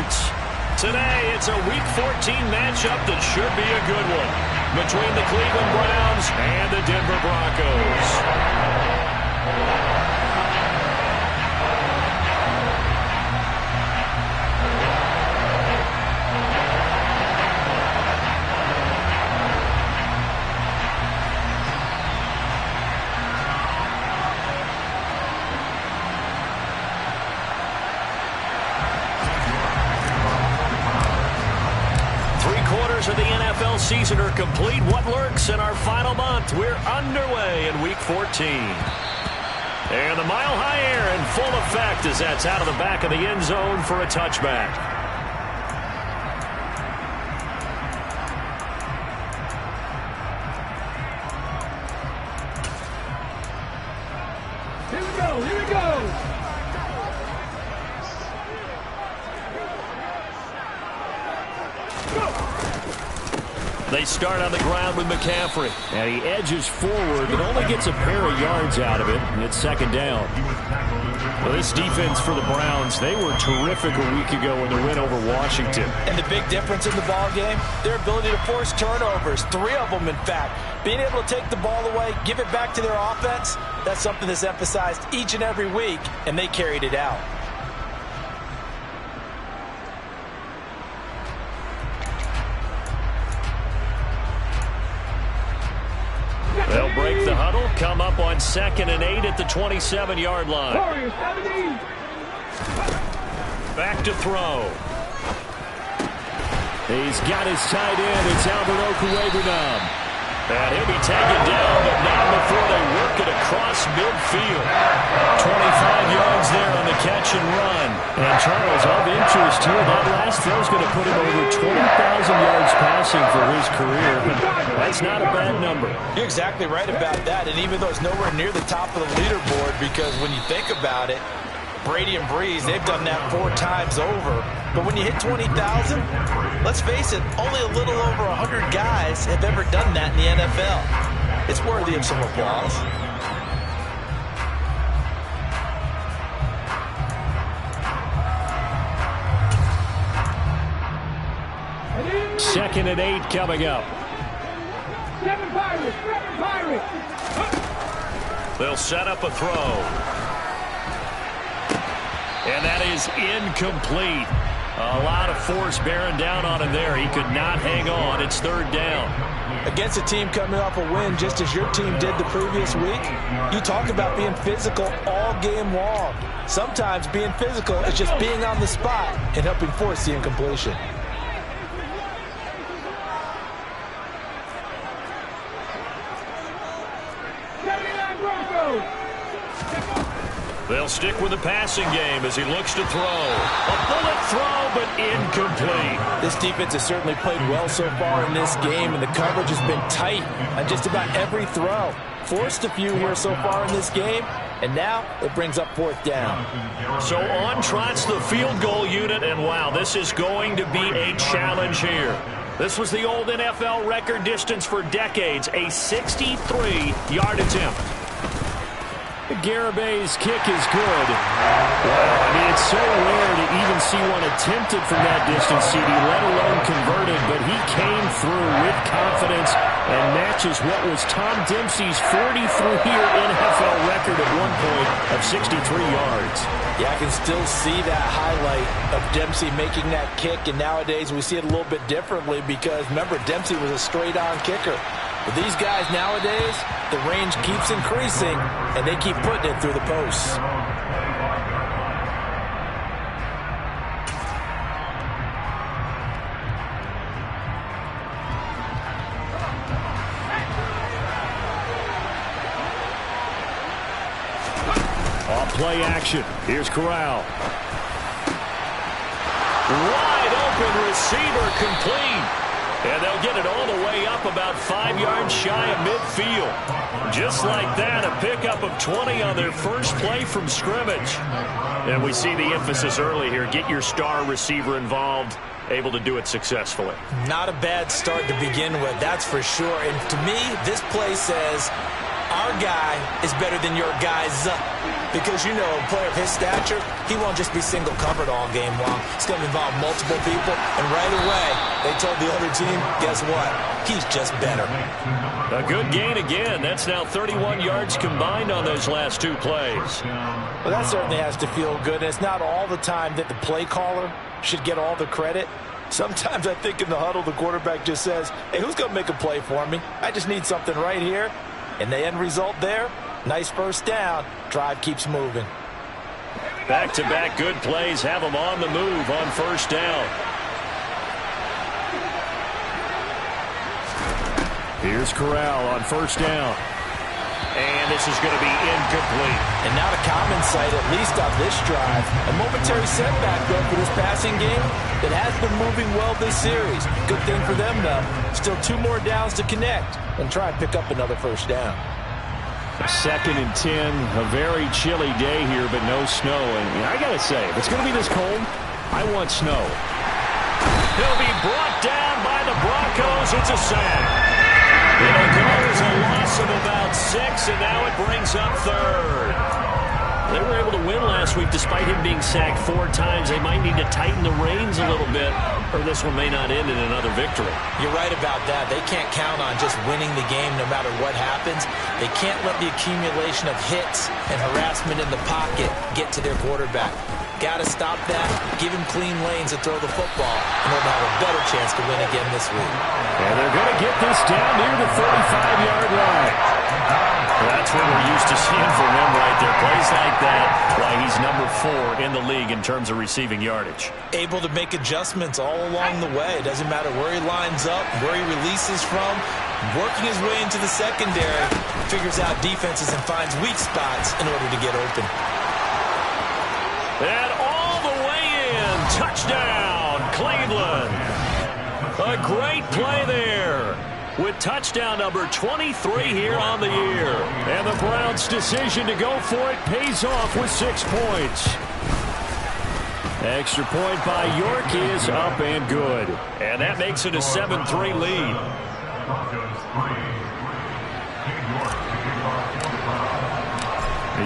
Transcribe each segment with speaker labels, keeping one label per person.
Speaker 1: Sports. Today, it's a Week 14 matchup that should be a good one between the Cleveland Browns and the Denver Broncos. 3/4 of the NFL season are complete. What lurks in our final month? We're underway in Week 14. And the Mile High Air in full effect as that's out of the back of the end zone for a touchback.
Speaker 2: Here we go.
Speaker 1: They start on the ground with McCaffrey. And he edges forward, but only gets a pair of yards out of it. And it's second down. Well, this defense for the Browns, they were terrific a week ago in the win over Washington.
Speaker 3: And the big difference in the ball game, their ability to force turnovers. 3 of them, in fact. Being able to take the ball away, give it back to their offense, that's something that's emphasized each and every week, and they carried it out.
Speaker 1: They'll break the huddle, come up on 2nd and 8 at the 27-yard line. Back to throw. He's got his tight end. It's Albert Okwuegbunam. And he'll be taken down, but not before they work it across midfield. 25 yards there on the catch and run. And Charles, of interest here, that last throw is going to put him over 20,000 yards passing for his career. That's not a bad number.
Speaker 3: You're exactly right about that. And even though it's nowhere near the top of the leaderboard, because when you think about it, Brady and Breeze, they've done that 4 times over. But when you hit 20,000, let's face it, only a little over 100 guys have ever done that in the NFL. It's worthy of some applause.
Speaker 1: Second and 8 coming up. They'll set up a throw. And that is incomplete. A lot of force bearing down on him there. He could not hang on. It's 3rd down.
Speaker 3: Against a team coming off a win just as your team did the previous week, you talk about being physical all game long. Sometimes being physical is just being on the spot and helping force the incompletion.
Speaker 1: They'll stick with the passing game as he looks to throw. A bullet throw, but incomplete.
Speaker 3: This defense has certainly played well so far in this game, and the coverage has been tight on just about every throw. Forced a few here so far in this game, and now it brings up 4th down.
Speaker 1: So on trots the field goal unit, and wow, this is going to be a challenge here. This was the old NFL record distance for decades, a 63-yard attempt. Garabay's kick is good. Wow, I mean, it's so rare to even see one attempted from that distance, CD, let alone converted, but he came through with confidence and matches what was Tom Dempsey's 43-year NFL record at one point of 63 yards.
Speaker 3: Yeah, I can still see that highlight of Dempsey making that kick, and nowadays we see it a little bit differently because, remember, Dempsey was a straight-on kicker. But these guys nowadays, the range keeps increasing, and they keep putting it through the posts.
Speaker 1: Off play action. Here's Corral. Wide open receiver complete. And they'll get it all the way up about 5 yards shy of midfield. Just like that, a pickup of 20 on their first play from scrimmage. And we see the emphasis early here. Get your star receiver involved, able to do it successfully.
Speaker 3: Not a bad start to begin with, that's for sure. And to me, this play says, our guy is better than your guys. because, you know, a player of his stature, he won't just be single covered all game long. It's going to involve multiple people, and right away, they told the other team, guess what? He's just better.
Speaker 1: A good gain again. That's now 31 yards combined on those last two plays.
Speaker 3: Well, that certainly has to feel good, and it's not all the time that the play caller should get all the credit. Sometimes I think in the huddle, the quarterback just says, hey, who's going to make a play for me? I just need something right here. And the end result there, nice first down. Drive keeps moving.
Speaker 1: Back-to-back good plays have them on the move on first down. Here's Corral on first down. And this is going to be incomplete.
Speaker 3: And not a common sight, at least on this drive. A momentary setback, though, for this passing game that has been moving well this series. Good thing for them, though. Still 2 more downs to connect and try and pick up another first down.
Speaker 1: 2nd and 10, a very chilly day here, but no snow. And I got to say, if it's going to be this cold, I want snow. He'll be brought down by the Broncos. It's a sack. It'll go as a loss of about 6, and now it brings up 3rd. They were able to win last week despite him being sacked 4 times. They might need to tighten the reins a little bit, or this one may not end in another victory.
Speaker 3: You're right about that. They can't count on just winning the game no matter what happens. They can't let the accumulation of hits and harassment in the pocket get to their quarterback. Got to stop that, give him clean lanes and throw the football in order to have a better chance to win again this week.
Speaker 1: And they're going to get this down near the 35-yard line. That's what we're used to seeing from him right there. Plays like that, why he's number 4 in the league in terms of receiving yardage.
Speaker 3: Able to make adjustments all along the way. Doesn't matter where he lines up, where he releases from. Working his way into the secondary, figures out defenses and finds weak spots in order to get open.
Speaker 1: And all the way in, touchdown, Cleveland. A great play there with touchdown number 23 here on the year. And the Browns' decision to go for it pays off with 6 points. Extra point by York is up and good. And that makes it a 7-3 lead.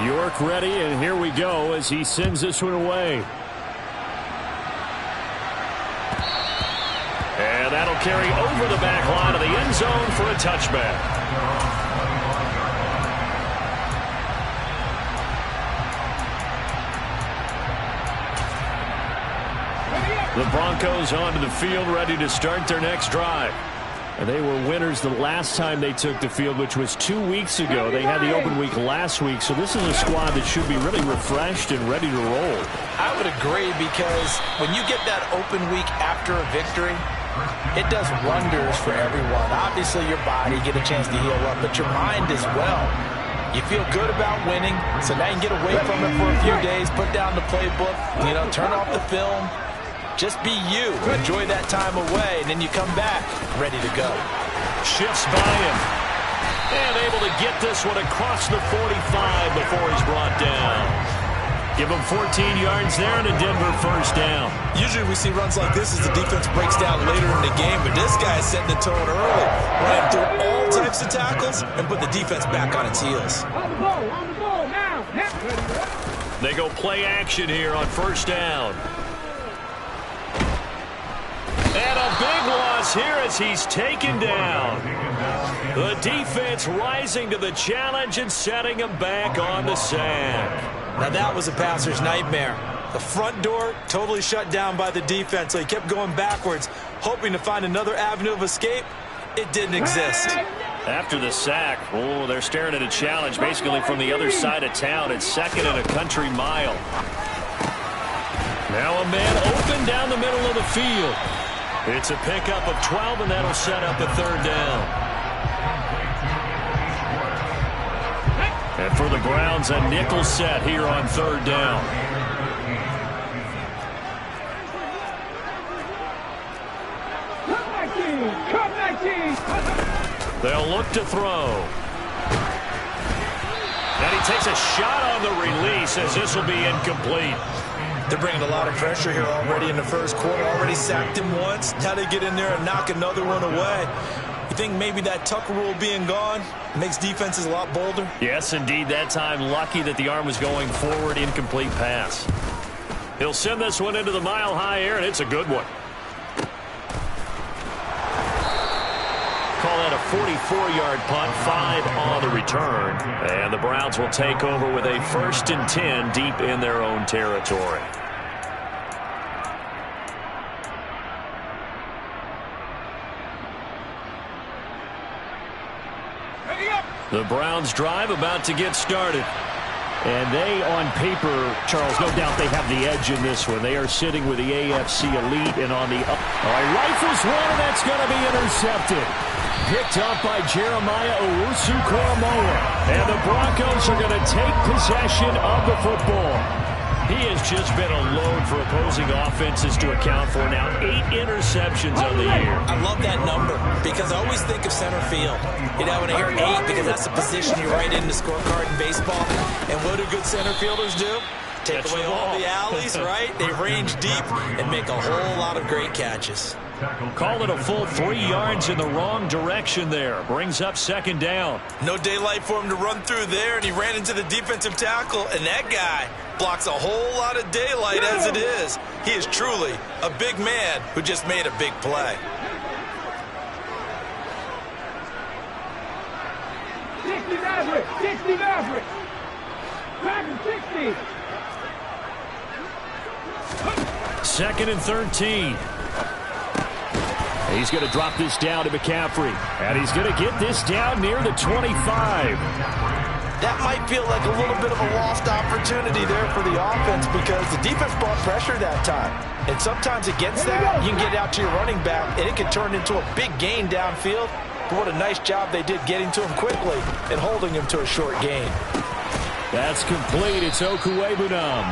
Speaker 1: York ready, and here we go as he sends this one away. And that'll carry over the back line of the end zone for a touchback. The Broncos onto the field, ready to start their next drive. And they were winners the last time they took the field, which was 2 weeks ago. They had the open week last week, so this is a squad that should be really refreshed and ready to roll.
Speaker 3: I would agree, because when you get that open week after a victory, it does wonders for everyone. Obviously, your body, get a chance to heal up, but your mind as well. You feel good about winning, so now you can get away from it for a few days, put down the playbook, turn off the film. Just be you. Enjoy that time away, and then you come back ready to go.
Speaker 1: Shifts by him. And able to get this one across the 45 before he's brought down. Give him 14 yards there and a Denver first down.
Speaker 3: Usually we see runs like this as the defense breaks down later in the game, but this guy is setting the tone early. Ran through all types of tackles and put the defense back on its heels.
Speaker 2: On the ball now.
Speaker 1: They go play action here on first down. And a big loss here as he's taken down. The defense rising to the challenge and setting him back on the sack.
Speaker 3: Now that was a passer's nightmare. The front door totally shut down by the defense, so he kept going backwards, hoping to find another avenue of escape. It didn't exist.
Speaker 1: After the sack, they're staring at a challenge basically from the other side of town. It's 2nd and a country mile. Now a man open down the middle of the field. It's a pickup of 12, and that'll set up a 3rd down. And for the Browns, a nickel set here on 3rd down.
Speaker 2: Come back, team.
Speaker 1: They'll look to throw. And he takes a shot on the release as this will be incomplete.
Speaker 3: They're bringing a lot of pressure here already in the first quarter. Already sacked him once. Now they get in there and knock another one away. You think maybe that tuck rule being gone makes defenses a lot bolder?
Speaker 1: Yes, indeed. That time, lucky that the arm was going forward. Incomplete pass. He'll send this one into the mile-high air, and it's a good one. Call that a 44-yard punt, 5 on the return. And the Browns will take over with a 1st and 10 deep in their own territory. The Browns drive about to get started. And they, on paper, Charles, no doubt they have the edge in this one. They are sitting with the AFC elite and on the up. All right, rifles one, and that's going to be intercepted. Picked up by Jeremiah Owusu-Koramoah. And the Broncos are going to take possession of the football. He has just been a load for opposing offenses to account for now. 8 interceptions on the year.
Speaker 3: I love that number because I always think of center field. You know, when I hear 8, because that's the position you write in the scorecard in baseball. And what do good center fielders do? Take away all the alleys, right? They range deep and make a whole lot of great catches.
Speaker 1: Call it a full 3 yards in the wrong direction there. Brings up 2nd down.
Speaker 3: No daylight for him to run through there, and he ran into the defensive tackle, and that guy blocks a whole lot of daylight as it is. He is truly a big man who just made a big play.
Speaker 2: 60 Maverick! 60 Maverick! Back 60!
Speaker 1: 2nd and 13. He's going to drop this down to McCaffrey. And he's going to get this down near the 25.
Speaker 3: That might feel like a little bit of a lost opportunity there for the offense because the defense brought pressure that time. And sometimes against that, you can get out to your running back, and it can turn into a big gain downfield. But what a nice job they did getting to him quickly and holding him to a short gain.
Speaker 1: That's complete. It's Okuwebunam.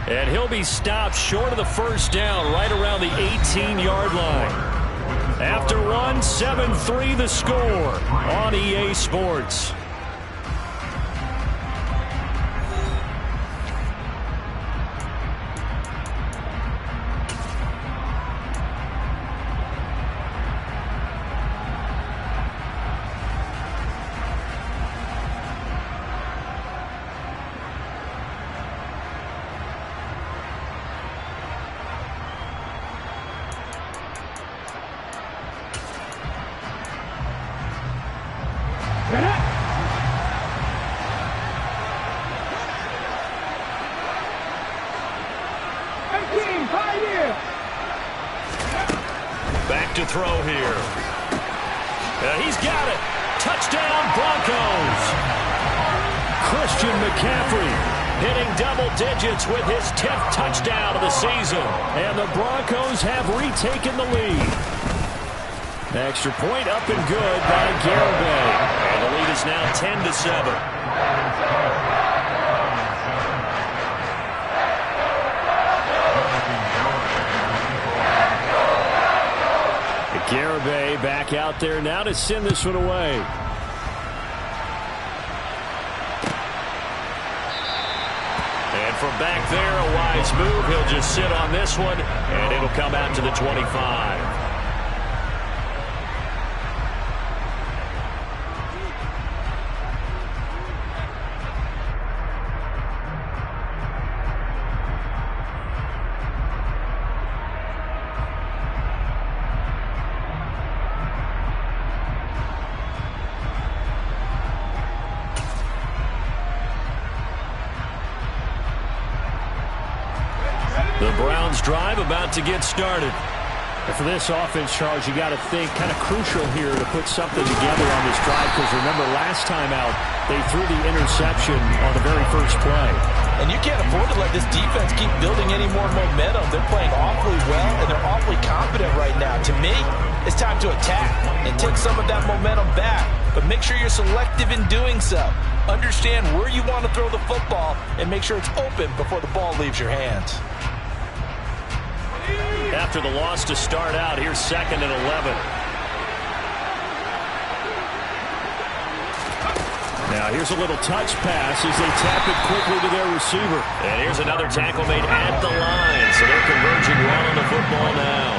Speaker 1: And he'll be stopped short of the 1st down right around the 18-yard line. After 1, 7-3 the score on EA Sports. Back to throw here. He's got it. Touchdown, Broncos. Christian McCaffrey hitting double digits with his 10th touchdown of the season. And the Broncos have retaken the lead. Extra point up and good by Garibay. And the lead is now 10-7. Garibay back out there now to send this one away. And from back there, a wise move. He'll just sit on this one, and it'll come out to the 25. The Browns drive about to get started.
Speaker 4: And for this offense, Charles, you got to think kind of crucial here to put something together on this drive because remember last time out they threw the interception on the very first play.
Speaker 3: And you can't afford to let this defense keep building any more momentum. They're playing awfully well and they're awfully confident right now. To me, it's time to attack and take some of that momentum back. But make sure you're selective in doing so. Understand where you want to throw the football and make sure it's open before the ball leaves your hands.
Speaker 1: After the loss to start out, here's 2nd and 11. Now here's a little touch pass as they tap it quickly to their receiver. And here's another tackle made at the line, so they're converging well on the football now.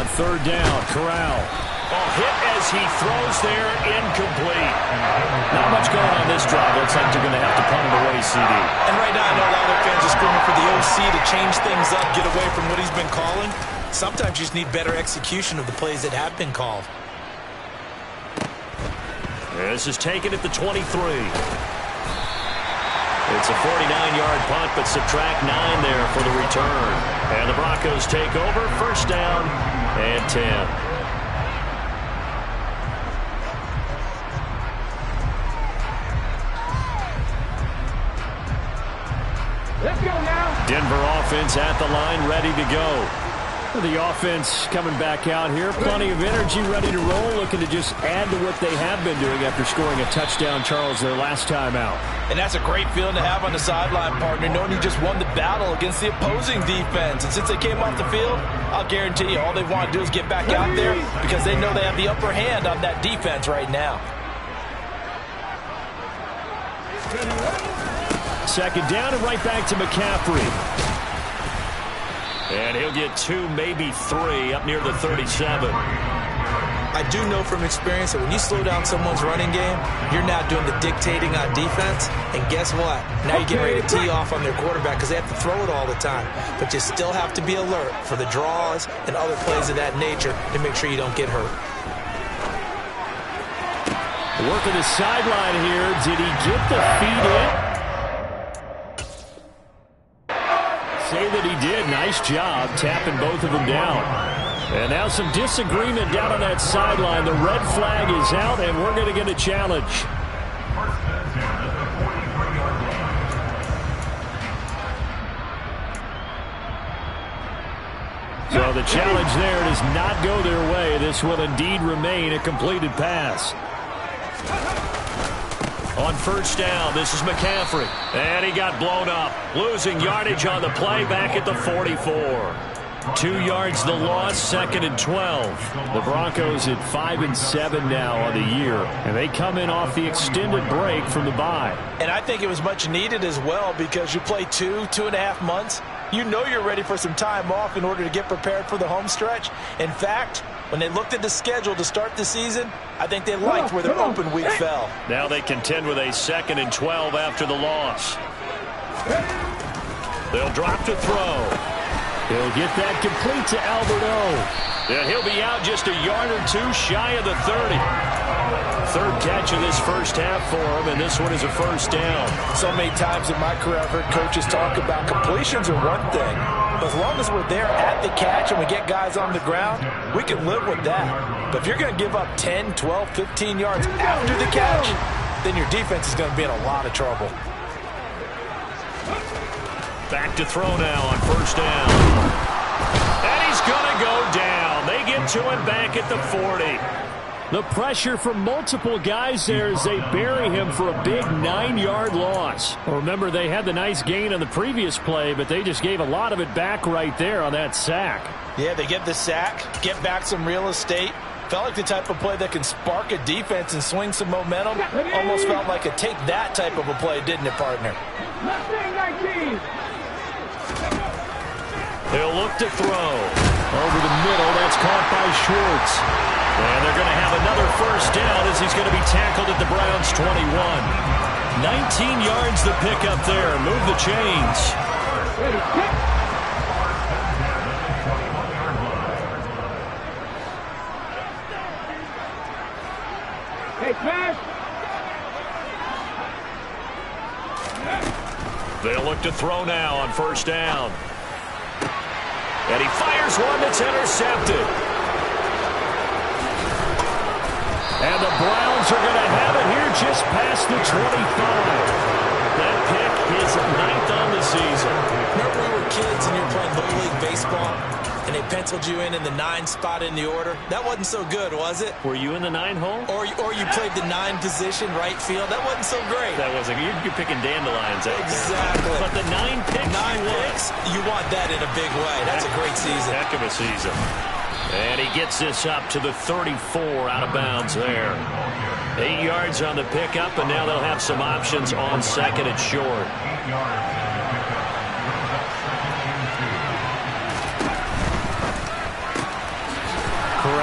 Speaker 4: on third down. Corral.
Speaker 1: Oh, hit as he throws there, incomplete.
Speaker 4: Not much going on this drive. Looks like they're going to have to punt it away, CD.
Speaker 3: And right now, I know a lot of their fans are screaming for the OC to change things up, get away from what he's been calling. Sometimes you just need better execution of the plays that have been called.
Speaker 1: This is taken at the 23. It's a 49-yard punt, but subtract 9 there for the return. And the Broncos take over, first down and 10.
Speaker 2: Let's go now.
Speaker 4: Denver offense at the line, ready to go. The offense coming back out here. Plenty of energy, ready to roll, looking to just add to what they have been doing after scoring a touchdown, Charles, their last time out.
Speaker 3: And that's a great feeling to have on the sideline, partner, knowing you just won the battle against the opposing defense. And since they came off the field, I'll guarantee you all they want to do is get back out there because they know they have the upper hand on that defense right now.
Speaker 4: Second down and right back to McCaffrey.
Speaker 1: And he'll get 2, maybe 3, up near the 37.
Speaker 3: I do know from experience that when you slow down someone's running game, you're now doing the dictating on defense. And guess what? Now you're getting ready to tee off on their quarterback because they have to throw it all the time. But you still have to be alert for the draws and other plays of that nature to make sure you don't get hurt.
Speaker 4: Working the sideline here. Did he get the feet in? Say that he did. Nice job tapping both of them down. And now some disagreement down on that sideline. The red flag is out, and we're going to get a challenge. So the challenge there does not go their way. This will indeed remain a completed pass.
Speaker 1: On first down, this is McCaffrey. And he got blown up. Losing yardage on the play back at the 44.
Speaker 4: 2 yards the loss, second and 12. The Broncos at 5-7 now on the year. And they come in off the extended break from the bye.
Speaker 3: And I think it was much needed as well because you play 2.5 months. You know you're ready for some time off in order to get prepared for the home stretch. In fact, when they looked at the schedule to start the season, I think they liked where their open week fell.
Speaker 1: Now they contend with a 2nd and 12 after the loss. They'll drop to throw.
Speaker 4: He'll get that complete to Alberto.
Speaker 1: And he'll be out just a yard or 2 shy of the 30. Third catch of this first half for him, and this one is a first down.
Speaker 3: So many times in my career I've heard coaches talk about completions are one thing. But as long as we're there at the catch and we get guys on the ground, we can live with that. But if you're going to give up 10, 12, 15 yards after the catch, then your defense is going to be in a lot of trouble.
Speaker 1: Back to throw now on first down. And he's going to go down. They get to him back at the 40.
Speaker 4: The pressure from multiple guys there as they bury him for a big 9-yard loss. Well, remember, they had the nice gain on the previous play, but they just gave a lot of it back right there on that sack.
Speaker 3: Yeah, they get the sack, get back some real estate. Felt like the type of play that can spark a defense and swing some momentum. Almost felt like a take that type of a play, didn't it, partner?
Speaker 1: They'll look to throw.
Speaker 4: Over the middle, that's caught by Schwartz.
Speaker 1: And they're going to have another first down as he's going to be tackled at the Browns' 21. 19 yards the pickup there. Move the chains.
Speaker 2: Hey, pass.
Speaker 1: They'll look to throw now on first down. And he fires one that's intercepted.
Speaker 4: And the Browns are going to have it here just past the 25.
Speaker 1: That pick is 9th on the season.
Speaker 3: Remember when we were kids and you were playing Little League Baseball and they penciled you in the 9 spot in the order? That wasn't so good, was it?
Speaker 1: Were you in the 9 hole?
Speaker 3: Or you played the 9 position, right field? That wasn't so great.
Speaker 1: That wasn't. You're picking dandelions out
Speaker 3: Exactly.
Speaker 1: there. But the 9 picks.
Speaker 3: 9 picks, you want that in a big way. That's a great season.
Speaker 1: Heck of a season. And he gets this up to the 34 out of bounds there. 8 yards on the pickup, and now they'll have some options on second and short.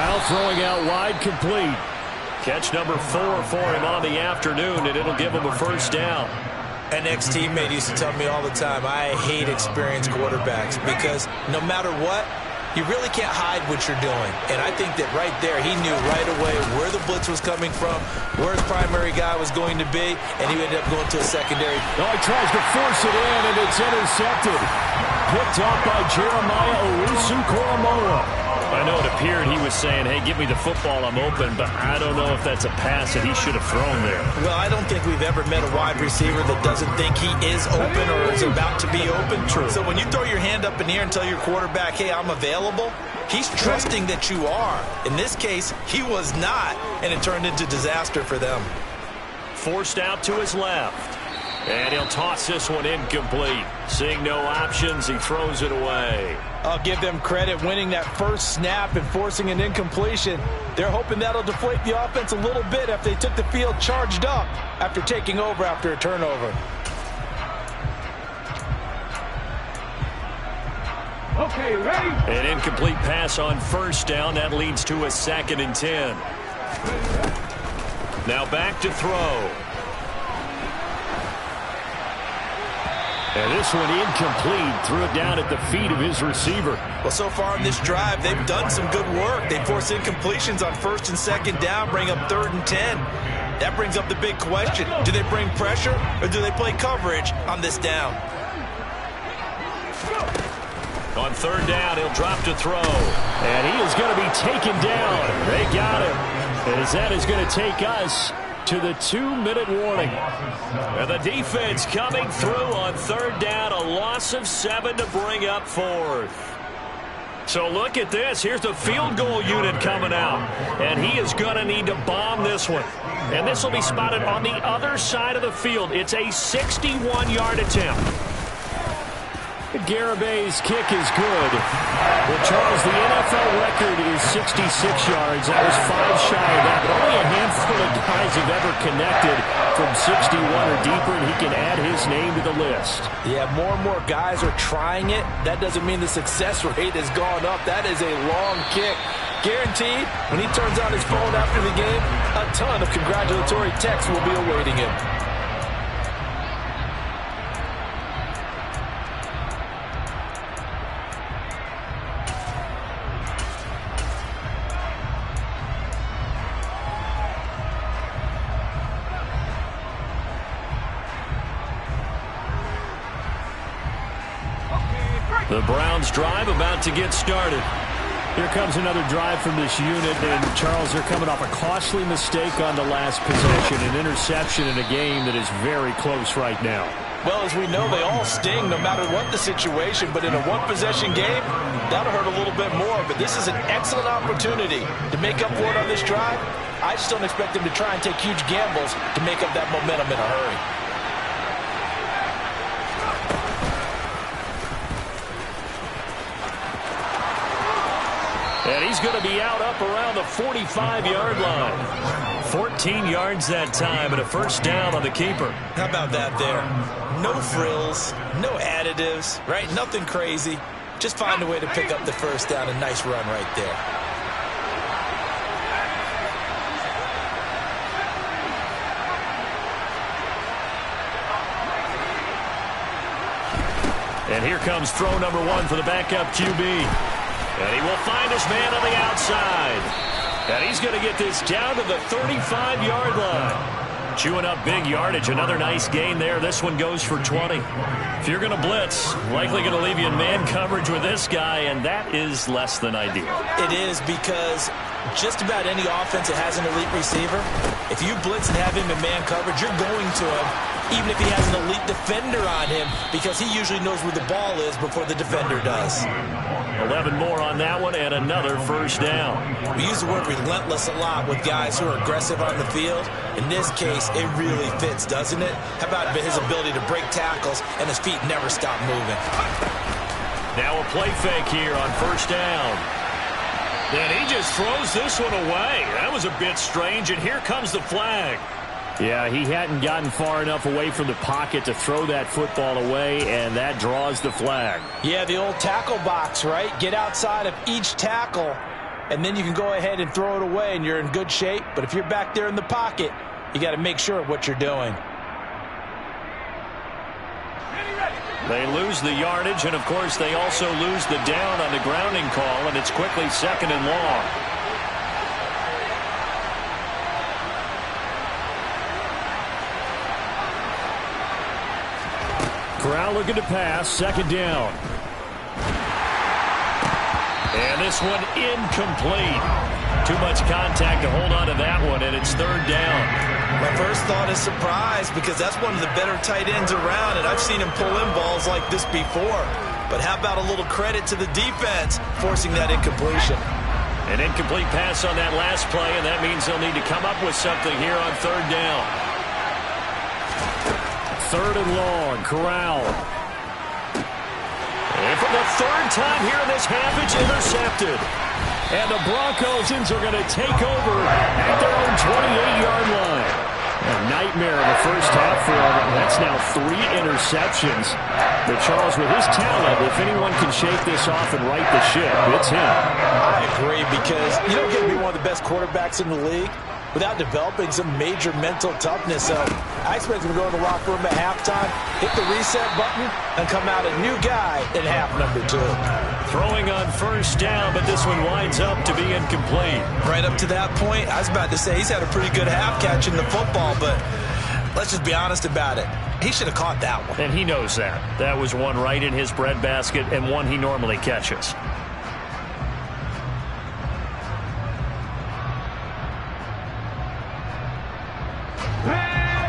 Speaker 4: Corral throwing out wide, complete. Catch number 4 for him on the afternoon, and it'll give him a first down.
Speaker 3: An ex-teammate used to tell me all the time, I hate experienced quarterbacks because no matter what, you really can't hide what you're doing. And I think that right there, he knew right away where the blitz was coming from, where his primary guy was going to be, and he ended up going to a secondary.
Speaker 4: Oh, he tries to force it in, and it's intercepted. Picked off by Jeremiah Owusu-Koramoah. I know it appeared he was saying, hey, give me the football, I'm open, but I don't know if that's a pass that he should have thrown there.
Speaker 3: Well, I don't think we've ever met a wide receiver that doesn't think he is open or is about to be open. True. So when you throw your hand up in the air and tell your quarterback, hey, I'm available, he's trusting that you are. In this case, he was not, and it turned into disaster for them.
Speaker 4: Forced out to his left. And he'll toss this one incomplete. Seeing no options, he throws it away.
Speaker 3: I'll give them credit winning that first snap and forcing an incompletion. They're hoping that'll deflate the offense a little bit after they took the field charged up after taking over after a turnover.
Speaker 2: Okay, ready?
Speaker 4: An incomplete pass on first down. That leads to a 2nd and 10. Now back to throw. And this one incomplete. Threw it down at the feet of his receiver.
Speaker 3: Well, so far in this drive, they've done some good work. They force incompletions on 1st and 2nd down, bring up 3rd and 10. That brings up the big question. Do they bring pressure or do they play coverage on this down?
Speaker 4: On 3rd down, he'll drop to throw. And he is going to be taken down. They got him. As that is going to take us to the 2-minute warning. And the defense coming through on 3rd down. A loss of 7 to bring up 4th. So look at this. Here's the field goal unit coming out. And he is going to need to bomb this one. And this will be spotted on the other side of the field. It's a 61-yard attempt. Garabay's kick is good. Well, Charles, the NFL record is 66 yards. That was 5 shy of that. But only a handful of guys have ever connected from 61 or deeper, and he can add his name to the list.
Speaker 3: Yeah, more and more guys are trying it. That doesn't mean the success rate has gone up. That is a long kick. Guaranteed, when he turns on his phone after the game, a ton of congratulatory texts will be awaiting him.
Speaker 4: The Browns drive about to get started. Here comes another drive from this unit, and Charles, they're coming off a costly mistake on the last possession, an interception in a game that is very close right now.
Speaker 3: Well, as we know, they all sting no matter what the situation, but in a one-possession game, that'll hurt a little bit more. But this is an excellent opportunity to make up for it on this drive. I just don't expect them to try and take huge gambles to make up that momentum in a hurry.
Speaker 4: And he's going to be out up around the 45-yard line. 14 yards that time and a first down on the keeper.
Speaker 3: How about that there? No frills, no additives, right? Nothing crazy. Just find a way to pick up the first down. A nice run right there.
Speaker 4: And here comes throw number 1 for the backup QB. And he will find his man on the outside. And he's going to get this down to the 35-yard line. Chewing up big yardage. Another nice gain there. This one goes for 20. If you're going to blitz, likely going to leave you in man coverage with this guy, and that is less than ideal.
Speaker 3: It is, because just about any offense that has an elite receiver, if you blitz and have him in man coverage, you're going to him, even if he has an elite defender on him, because he usually knows where the ball is before the defender does.
Speaker 4: 11 more on that one, and another first down.
Speaker 3: We use the word relentless a lot with guys who are aggressive on the field. In this case, it really fits, doesn't it? How about his ability to break tackles and his feet never stop moving?
Speaker 4: Now a play fake here on first down. And he just throws this one away. That was a bit strange, and here comes the flag. Yeah, he hadn't gotten far enough away from the pocket to throw that football away, and that draws the flag.
Speaker 3: Yeah, the old tackle box, right? Get outside of each tackle, and then you can go ahead and throw it away, and you're in good shape. But if you're back there in the pocket, you got to make sure of what you're doing.
Speaker 4: They lose the yardage, and, of course, they also lose the down on the grounding call, and it's quickly 2nd and long. Corral looking to pass, 2nd down. And this one incomplete. Too much contact to hold on to that one, and it's 3rd down.
Speaker 3: My first thought is surprise, because that's one of the better tight ends around, and I've seen him pull in balls like this before. But how about a little credit to the defense forcing that incompletion?
Speaker 4: An incomplete pass on that last play, and that means they'll need to come up with something here on 3rd down. 3rd and long, Corral. And for the 3rd time here in this half, it's intercepted. And the Broncos are going to take over at their own 28-yard line. A nightmare of a first half for him. That's now 3 interceptions. But Charles, with his talent, if anyone can shake this off and right the ship, it's him.
Speaker 3: I agree, because you don't get to be one of the best quarterbacks in the league without developing some major mental toughness. So I expect him to go to the locker room at halftime, hit the reset button, and come out a new guy in half number 2.
Speaker 4: Throwing on 1st down, but this one winds up to be incomplete.
Speaker 3: Right up to that point, I was about to say he's had a pretty good half catching the football, but let's just be honest about it. He should have caught that one.
Speaker 4: And he knows that. That was one right in his breadbasket and one he normally catches.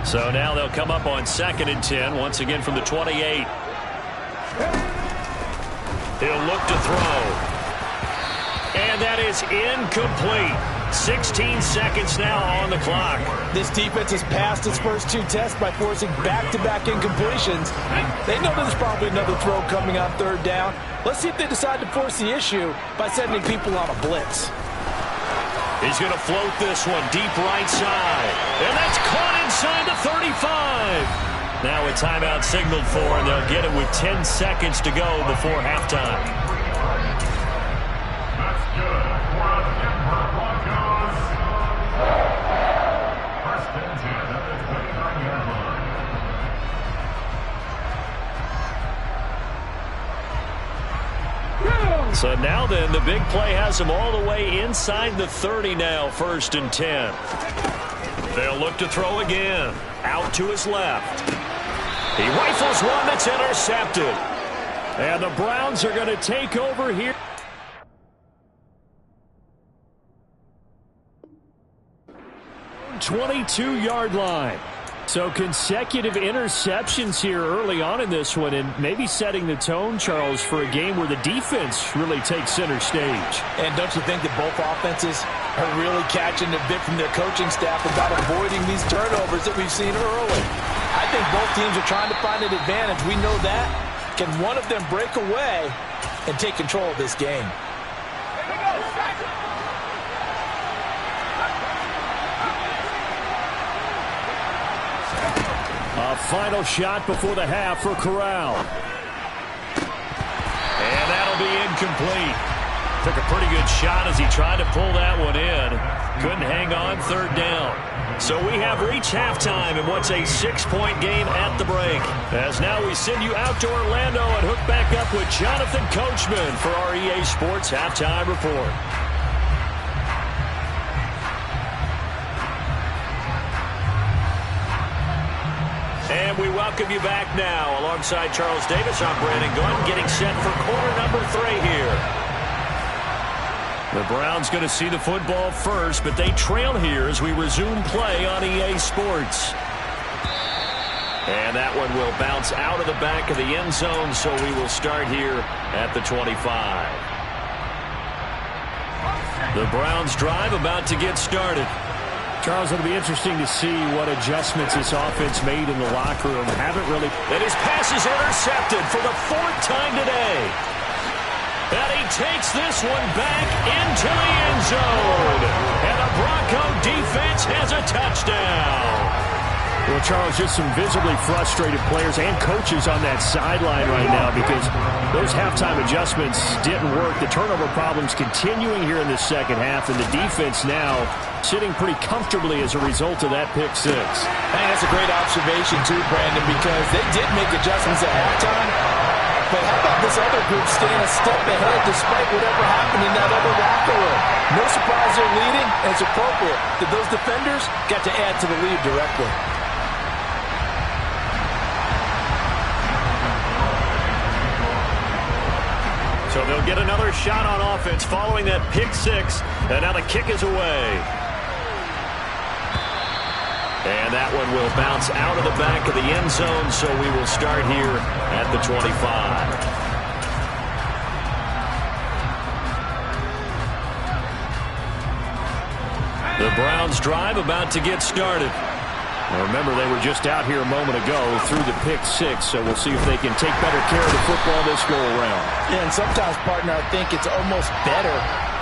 Speaker 4: So now they'll come up on 2nd and 10, once again from the 28. He'll look to throw. And that is incomplete. 16 seconds now on the clock.
Speaker 3: This defense has passed its first 2 tests by forcing back-to-back incompletions. They know there's probably another throw coming on 3rd down. Let's see if they decide to force the issue by sending people on a blitz.
Speaker 4: He's going to float this one deep right side. And that's caught inside the 35. Now a timeout signaled for, and they'll get it with 10 seconds to go before halftime.
Speaker 2: That's good. First and 10 at the 29-yard line.
Speaker 4: So now then, the big play has them all the way inside the 30 now, 1st and 10. They'll look to throw again. Out to his left. He rifles one that's intercepted. And the Browns are going to take over here. 22-yard line. So consecutive interceptions here early on in this one, and maybe setting the tone, Charles, for a game where the defense really takes center stage.
Speaker 3: And don't you think that both offenses are really catching a bit from their coaching staff about avoiding these turnovers that we've seen early? I think both teams are trying to find an advantage. We know that. Can one of them break away and take control of this game?
Speaker 4: A final shot before the half for Corral. And that'll be incomplete. Took a pretty good shot as he tried to pull that one in. Couldn't hang on, 3rd down. So we have reached halftime in what's a 6-point game at the break. As now we send you out to Orlando and hook back up with Jonathan Coachman for our EA Sports Halftime Report. And we welcome you back now. Alongside Charles Davis, I'm Brandon Gordon, getting set for quarter number 3 here. The Browns going to see the football first, but they trail here as we resume play on EA Sports. And that one will bounce out of the back of the end zone, so we will start here at the 25. The Browns drive about to get started. Charles, it'll be interesting to see what adjustments this offense made in the locker room. Haven't really. And his pass is intercepted for the 4th time today. And he takes this one back into the end zone. And the Bronco defense has a touchdown. Well, Charles, just some visibly frustrated players and coaches on that sideline right now because those halftime adjustments didn't work. The turnover problems continuing here in the second half, and the defense now sitting pretty comfortably as a result of that pick six.
Speaker 3: Hey, that's a great observation too, Brandon, because they did make adjustments at halftime. But how about this other group staying a step ahead despite whatever happened in that other locker room? No surprise they're leading, and it's appropriate that those defenders got to add to the lead directly.
Speaker 4: So they'll get another shot on offense following that pick six, and now the kick is away. And that one will bounce out of the back of the end zone, so we will start here at the 25. The Browns drive about to get started. Now remember, they were just out here a moment ago through the pick six, so we'll see if they can take better care of the football this go-around.
Speaker 3: Yeah, and sometimes, partner, I think it's almost better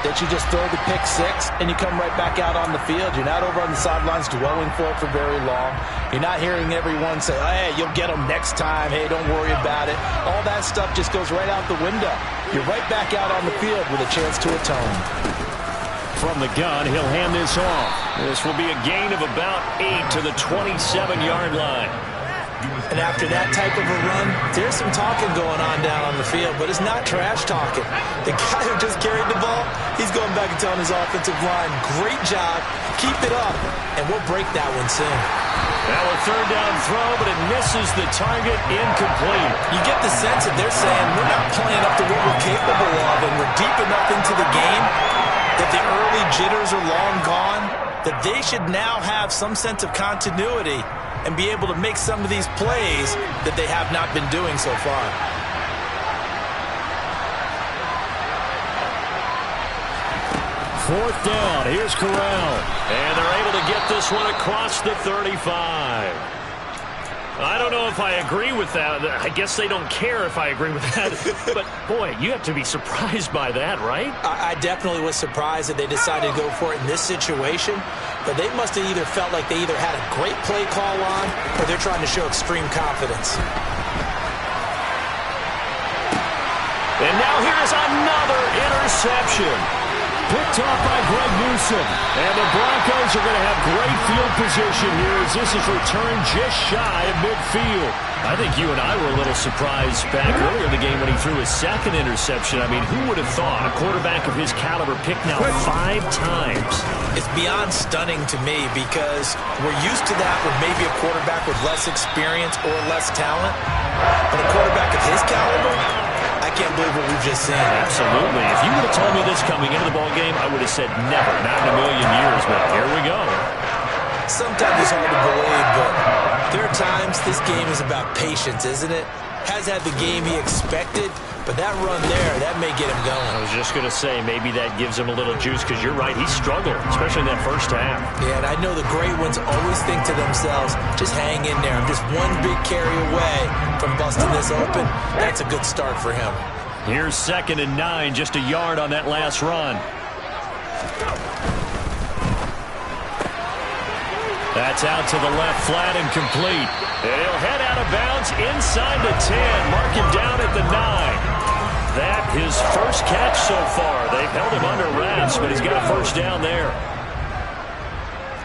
Speaker 3: that you just throw the pick six and you come right back out on the field. You're not over on the sidelines dwelling for it for very long. You're not hearing everyone say, hey, you'll get them next time. Hey, don't worry about it. All that stuff just goes right out the window. You're right back out on the field with a chance to atone.
Speaker 4: From the gun, he'll hand this off. This will be a gain of about 8 to the 27-yard line.
Speaker 3: And after that type of a run, there's some talking going on down on the field, but it's not trash talking. The guy who just carried the ball, he's going back and telling his offensive line, great job, keep it up, and we'll break that one soon.
Speaker 4: Now a third down throw, but it misses the target, incomplete.
Speaker 3: You get the sense that they're saying we're not playing up to what we're capable of, and we're deep enough into the game that the early jitters are long gone, that they should now have some sense of continuity and be able to make some of these plays that they have not been doing so far.
Speaker 4: Fourth down, here's Corral. And they're able to get this one across the 35. I don't know if I agree with that. I guess they don't care if I agree with that. But, boy, you have to be surprised by that, right?
Speaker 3: I definitely was surprised that they decided to go for it in this situation. But they must have either felt like they either had a great play call on or they're trying to show extreme confidence.
Speaker 4: And now here's another interception. Picked off by Greg Newsome. And the Broncos are going to have great field position here as this is returned just shy of midfield. I think you and I were a little surprised back earlier in the game when he threw his second interception. I mean, who would have thought a quarterback of his caliber picked now 5 times?
Speaker 3: It's beyond stunning to me because we're used to that with maybe a quarterback with less experience or less talent. But a quarterback of his caliber, I can't believe what we've just seen.
Speaker 4: Absolutely. If you would have told me this coming into the ball game, I would have said never, not in a million years, but here we go.
Speaker 3: Sometimes it's hard to believe, but there are times this game is about patience, isn't it? Has had the game he expected, but that run there, that may get him going.
Speaker 4: I was just going to say, maybe that gives him a little juice because you're right, he struggled, especially in that first half.
Speaker 3: Yeah, and I know the great ones always think to themselves, just hang in there. I'm just one big carry away from busting this open. That's a good start for him.
Speaker 4: Here's 2nd and 9, just a yard on that last run. That's out to the left, flat and complete. And he'll head out of bounds inside the 10. Mark him down at the 9. That his first catch so far. They've held him under wraps, but he's got a first down there.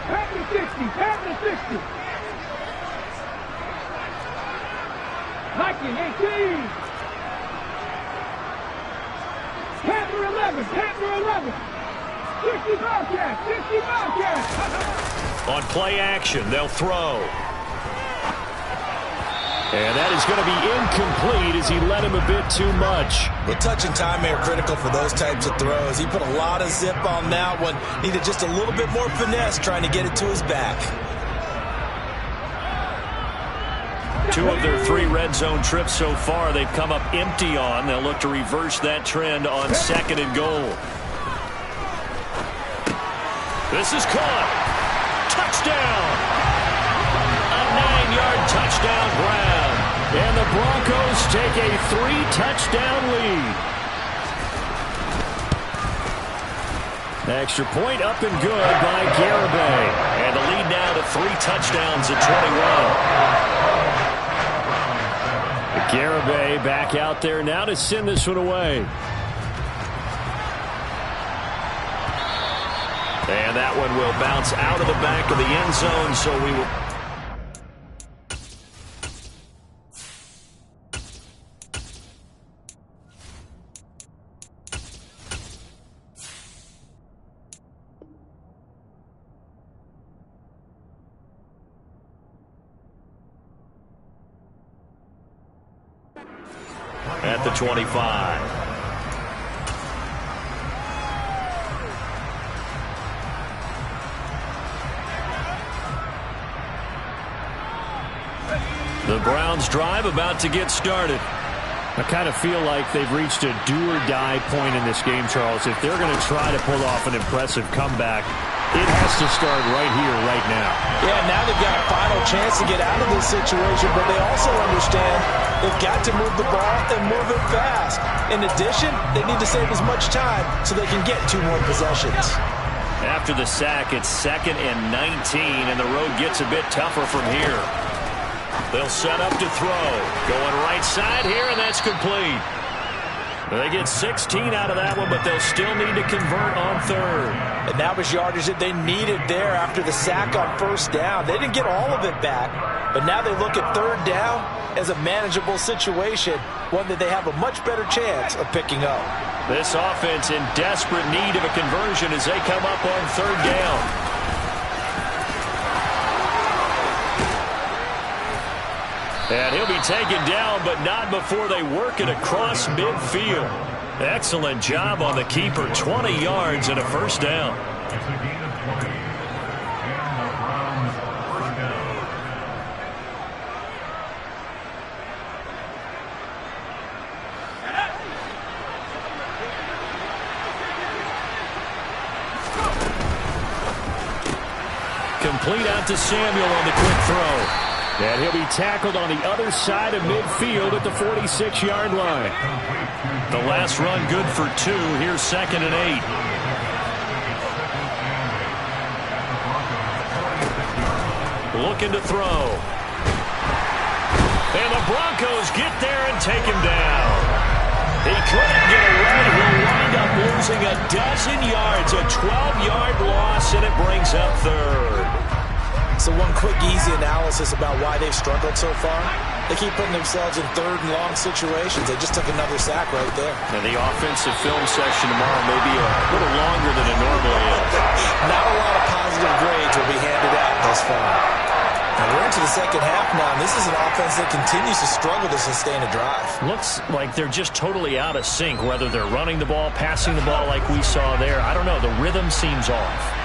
Speaker 5: Pass to 60, pass to 60. Nike 18. Pass to 11, pass to 11. 60 Bobcats, 60 Bobcats.
Speaker 4: On play action, they'll throw. And that is going to be incomplete as he led him a bit too much.
Speaker 3: Well, touch and timing are critical for those types of throws. He put a lot of zip on that one. Needed just a little bit more finesse trying to get it to his back.
Speaker 4: 2 of their 3 red zone trips so far they've come up empty on. They'll look to reverse that trend on 2nd and goal. This is caught. Touchdown! A 9-yard touchdown grab. And the Broncos take a 3-touchdown lead. Extra point up and good by Garibay.
Speaker 1: And the lead now to 3 touchdowns at 21.
Speaker 4: Garibay back out there now to send this one away.
Speaker 1: And that one will bounce out of the back of the end zone, so we will... at the 25.
Speaker 4: The Browns drive about to get started. I kind of feel like they've reached a do-or-die point in this game, Charles. If they're going to try to pull off an impressive comeback, it has to start right here, right now.
Speaker 3: Yeah, now they've got a final chance to get out of this situation, but they also understand they've got to move the ball and move it fast. In addition, they need to save as much time so they can get 2 more possessions.
Speaker 1: After the sack, it's 2nd and 19, and the road gets a bit tougher from here. They'll set up to throw. Going right side here, and that's complete. They get 16 out of that one, but they'll still need to convert on 3rd.
Speaker 3: And that was yardage that they needed there after the sack on 1st down. They didn't get all of it back, but now they look at 3rd down as a manageable situation, one that they have a much better chance of picking up.
Speaker 1: This offense in desperate need of a conversion as they come up on 3rd down. And he'll be taken down, but not before they work it across midfield. Excellent job on the keeper. 20 yards and a 1st down.
Speaker 2: It's a gain of 20. And the Browns first down.
Speaker 4: Complete out to Samuel on the quick throw. And he'll be tackled on the other side of midfield at the 46-yard line.
Speaker 1: The last run good for 2. Here's 2nd and 8. Looking to throw. And the Broncos get there and take him down. He couldn't get away. He'll wind up losing a dozen yards. A 12-yard loss, and it brings up 3rd.
Speaker 3: So one quick, easy analysis about why they've struggled so far. They keep putting themselves in 3rd and long situations. They just took another sack right there.
Speaker 1: And the offensive film session tomorrow may be a little longer than it normally is.
Speaker 3: Not a lot of positive grades will be handed out thus far. Now we're into the 2nd half now, and this is an offense that continues to struggle to sustain a drive.
Speaker 1: Looks like they're just totally out of sync, whether they're running the ball, passing the ball like we saw there. I don't know. The rhythm seems off.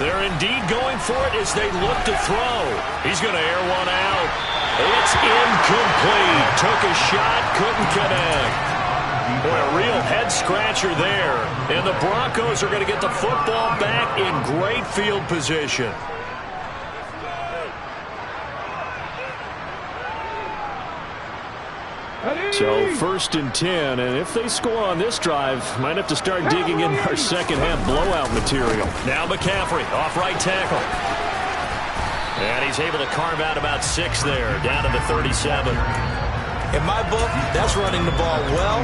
Speaker 1: They're indeed going for it as they look to throw. He's going to air one out. It's incomplete. Took a shot, couldn't connect. Boy, a real head-scratcher there. And the Broncos are going to get the football back in great field position.
Speaker 4: So 1st and 10, and if they score on this drive, might have to start digging in our 2nd half blowout material.
Speaker 1: Now McCaffrey off right tackle. And he's able to carve out about 6 there, down to the 37.
Speaker 3: In my book, that's running the ball well,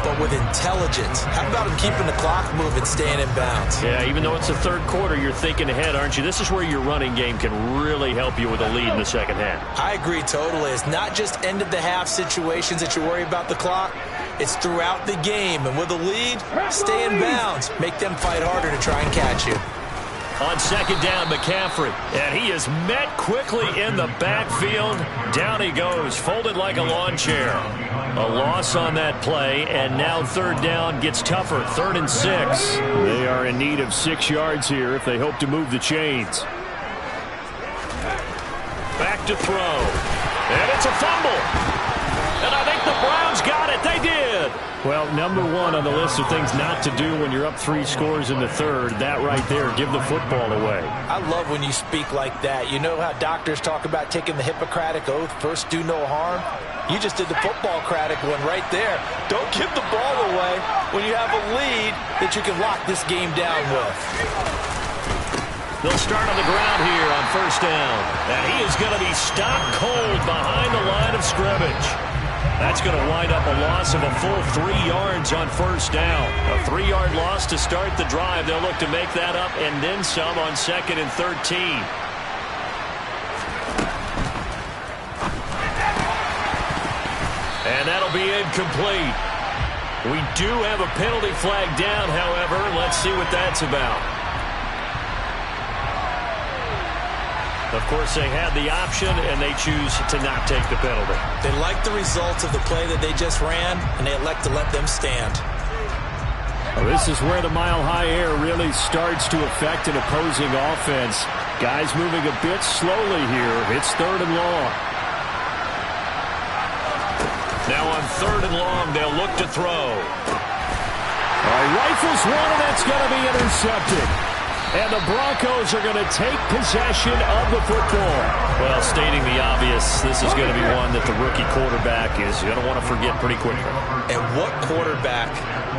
Speaker 3: but with intelligence. How about him keeping the clock moving, staying in bounds?
Speaker 1: Yeah, even though it's the 3rd quarter, you're thinking ahead, aren't you? This is where your running game can really help you with a lead in the 2nd half.
Speaker 3: I agree totally. It's not just end-of-the-half situations that you worry about the clock. It's throughout the game. And with a lead, stay in bounds. Make them fight harder to try and catch you.
Speaker 1: On 2nd down, McCaffrey. And he is met quickly in the backfield. Down he goes, folded like a lawn chair. A loss on that play, and now 3rd down gets tougher. 3rd and 6.
Speaker 4: They are in need of 6 yards here if they hope to move the chains.
Speaker 1: Back to throw. And it's a fumble. And I think the Browns got it. They did.
Speaker 4: Well, number 1 on the list of things not to do when you're up 3 scores in the 3rd. That right there, give the football away.
Speaker 3: I love when you speak like that. You know how doctors talk about taking the Hippocratic Oath, first do no harm? You just did the football Craddock one right there. Don't give the ball away when you have a lead that you can lock this game down with.
Speaker 4: They'll start on the ground here on first down. And he is going to be stopped cold behind the line of scrimmage. That's going to wind up a loss of a full 3 yards on first down. A 3-yard loss to start the drive. They'll look to make that up and then some on 2nd and 13. And that'll be incomplete. We do have a penalty flag down, however. Let's see what that's about. Of course, they had the option, and they choose to not take the penalty.
Speaker 3: They like the results of the play that they just ran, and they elect to let them stand.
Speaker 4: Well, this is where the mile-high air really starts to affect an opposing offense. Guys moving a bit slowly here. It's 3rd and long. Now on 3rd and long, they'll look to throw. All right, rifles one, and that's going to be intercepted. And the Broncos are going to take possession of the football. Well, stating the obvious, this is going to be one that the rookie quarterback is going to want to forget pretty quickly.
Speaker 3: And what quarterback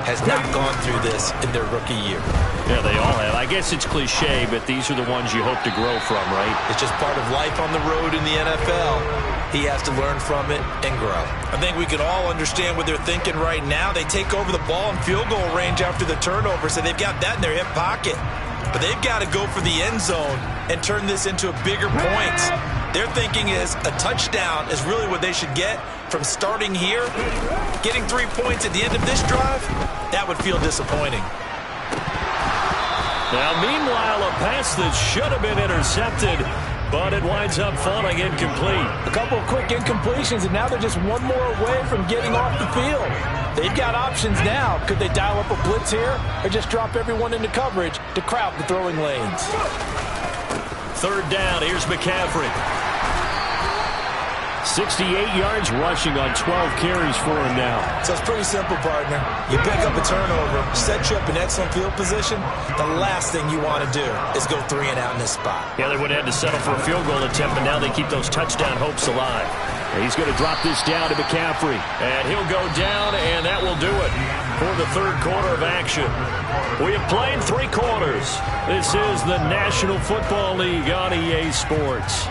Speaker 3: has not gone through this in their rookie year?
Speaker 4: Yeah, they all have. I guess it's cliche, but these are the ones you hope to grow from, right?
Speaker 3: It's just part of life on the road in the NFL. He has to learn from it and grow. I think we can all understand what they're thinking right now. They take over the ball in field goal range after the turnover, so they've got that in their hip pocket. But they've got to go for the end zone and turn this into a bigger points. Their thinking is a touchdown is really what they should get from starting here. Getting 3 points at the end of this drive, that would feel disappointing.
Speaker 4: Now, meanwhile, a pass that should have been intercepted, but it winds up falling incomplete.
Speaker 3: A couple of quick incompletions, and now they're just one more away from getting off the field. They've got options now. Could they dial up a blitz here or just drop everyone into coverage to crowd the throwing lanes?
Speaker 4: 3rd down. Here's McCaffrey. 68 yards rushing on 12 carries for him now.
Speaker 3: So it's pretty simple, partner. You pick up a turnover, set you up in excellent field position. The last thing you want to do is go 3 and out in this spot.
Speaker 4: Yeah, they would have had to settle for a field goal attempt, but now they keep those touchdown hopes alive. And he's going to drop this down to McCaffrey. And he'll go down, and that will do it for the 3rd quarter of action. We have played 3 quarters. This is the National Football League on EA Sports.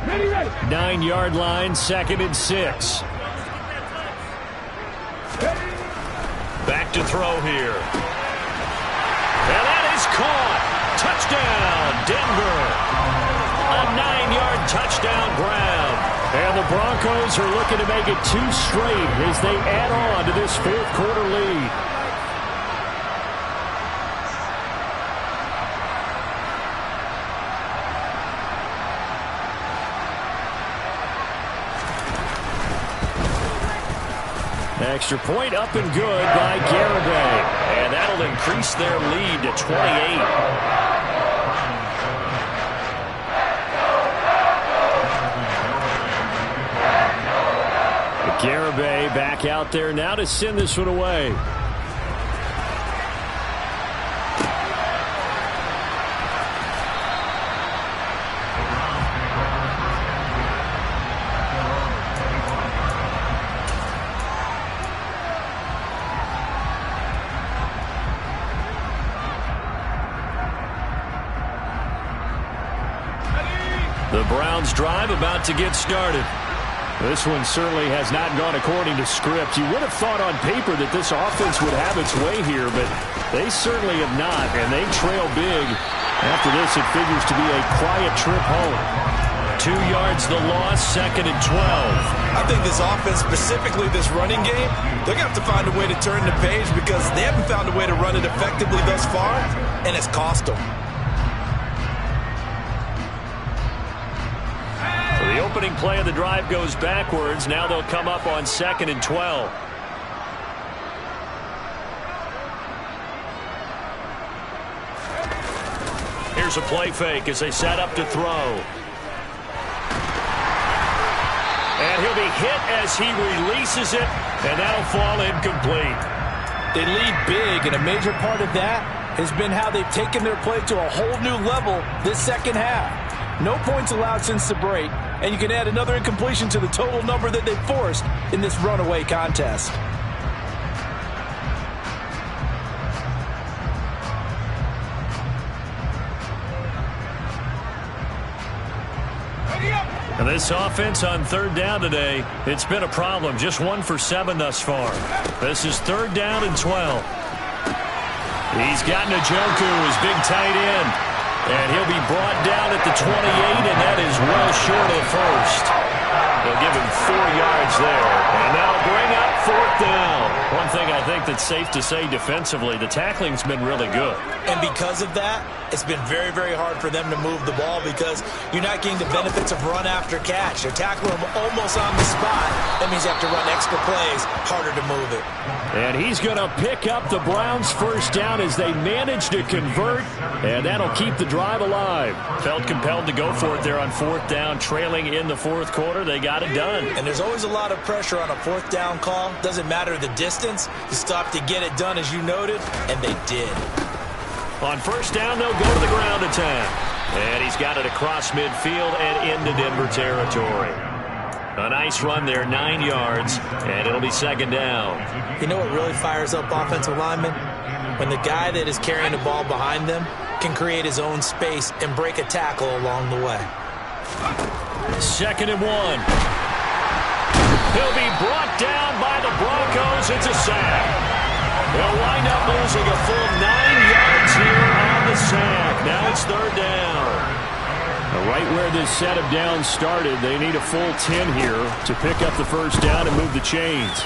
Speaker 5: Ready, ready.
Speaker 4: 9-yard line, 2nd and 6. Back to throw here. And that is caught. Touchdown, Denver. A 9-yard touchdown grab. And the Broncos are looking to make it 2 straight as they add on to this 4th quarter lead. Extra point up and good by Garibay. And that'll increase their lead to 28. Garibay back out there now to send this one away. The Browns drive about to get started. This one certainly has not gone according to script. You would have thought on paper that this offense would have its way here, but they certainly have not, and they trail big. After this, it figures to be a quiet trip home. 2 yards the loss, 2nd and 12.
Speaker 3: I think this offense, specifically this running game, they're going to have to find a way to turn the page because they haven't found a way to run it effectively thus far, and it's cost them.
Speaker 4: The opening play of the drive goes backwards. Now they'll come up on 2nd and 12. Here's a play fake as they set up to throw. And he'll be hit as he releases it, and that'll fall incomplete.
Speaker 3: They lead big, and a major part of that has been how they've taken their play to a whole new level this second half. No points allowed since the break, and you can add another incompletion to the total number that they've forced in this runaway contest.
Speaker 4: And this offense on third down today, it's been a problem. Just 1 for 7 thus far. This is 3rd down and 12. He's got Njoku, his big tight end. And he'll be brought down at the 28, and that is well short of the first. They'll give him 4 yards there. And that'll bring up 4th down. One thing I think that's safe to say defensively, the tackling's been really good.
Speaker 3: And because of that, it's been very, very hard for them to move the ball because you're not getting the benefits of run after catch. They're tackling him almost on the spot. That means you have to run extra plays, harder to move it.
Speaker 4: And he's going to pick up the Browns' 1st down as they manage to convert, and that'll keep the drive alive. Felt compelled to go for it there on 4th down, trailing in the 4th quarter. They got it done.
Speaker 3: And there's always a lot of pressure on a 4th down call. Doesn't matter the distance. You stop to get it done, as you noted, and they did.
Speaker 4: On 1st down, they'll go to the ground attack. And he's got it across midfield and into Denver territory. A nice run there, 9 yards, and it'll be 2nd down.
Speaker 3: You know what really fires up offensive linemen? When the guy that is carrying the ball behind them can create his own space and break a tackle along the way.
Speaker 4: 2nd and 1. He'll be brought down by the Broncos. It's a sack. They'll wind up losing a full 9 yards here on the sack. Now it's 3rd down. Right where this set of downs started, they need a full 10 here to pick up the 1st down and move the chains.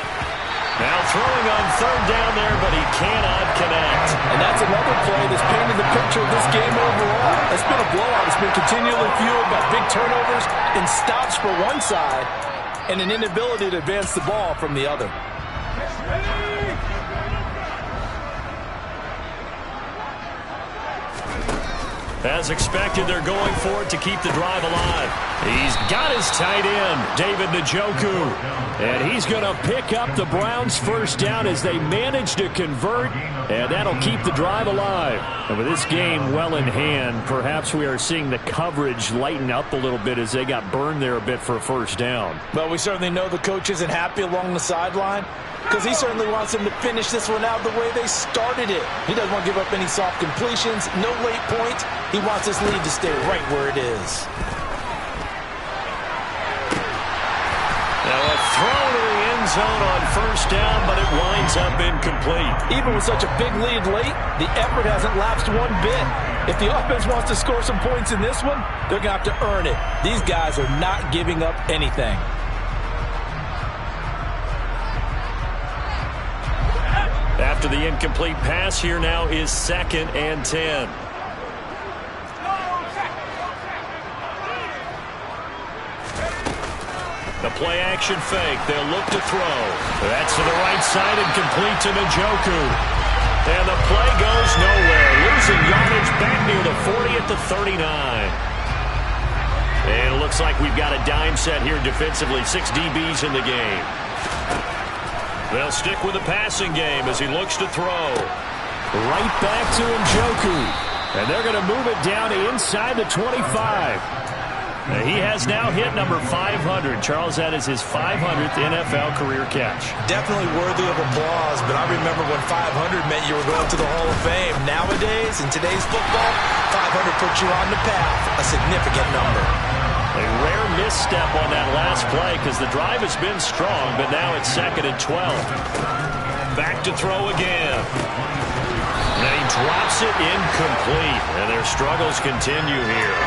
Speaker 4: Now throwing on 3rd down there, but he cannot connect.
Speaker 3: And that's another play that's painted the picture of this game overall. It's been a blowout. It's been continually fueled by big turnovers and stops for one side and an inability to advance the ball from the other.
Speaker 4: As expected, they're going for it to keep the drive alive. He's got his tight end, David Njoku. And he's going to pick up the Browns' 1st down as they manage to convert. And that'll keep the drive alive. And with this game well in hand, perhaps we are seeing the coverage lighten up a little bit as they got burned there a bit for a 1st down.
Speaker 3: Well, we certainly know the coach isn't happy along the sideline, because he certainly wants them to finish this one out the way they started it. He doesn't want to give up any soft completions, no late points. He wants this lead to stay right where it is.
Speaker 4: Now a throw to the end zone on 1st down, but it winds up incomplete.
Speaker 3: Even with such a big lead late, the effort hasn't lapsed one bit. If the offense wants to score some points in this one, they're going to have to earn it. These guys are not giving up anything.
Speaker 4: After the incomplete pass, here now is 2nd and 10. The play-action fake. They'll look to throw. That's to the right side and complete to Njoku. And the play goes nowhere. Losing yardage back near the 40 at the 39. And it looks like we've got a dime set here defensively. 6 DBs in the game. They'll stick with the passing game as he looks to throw. Right back to Njoku. And they're going to move it down to inside the 25. He has now hit number 500. Charles, that is his 500th NFL career catch.
Speaker 3: Definitely worthy of applause, but I remember when 500 meant you were going to the Hall of Fame. Nowadays, in today's football, 500 puts you on the path, a significant number.
Speaker 4: A rare misstep on that last play because the drive has been strong, but now it's 2nd and 12. Back to throw again. And he drops it incomplete, and their struggles continue here.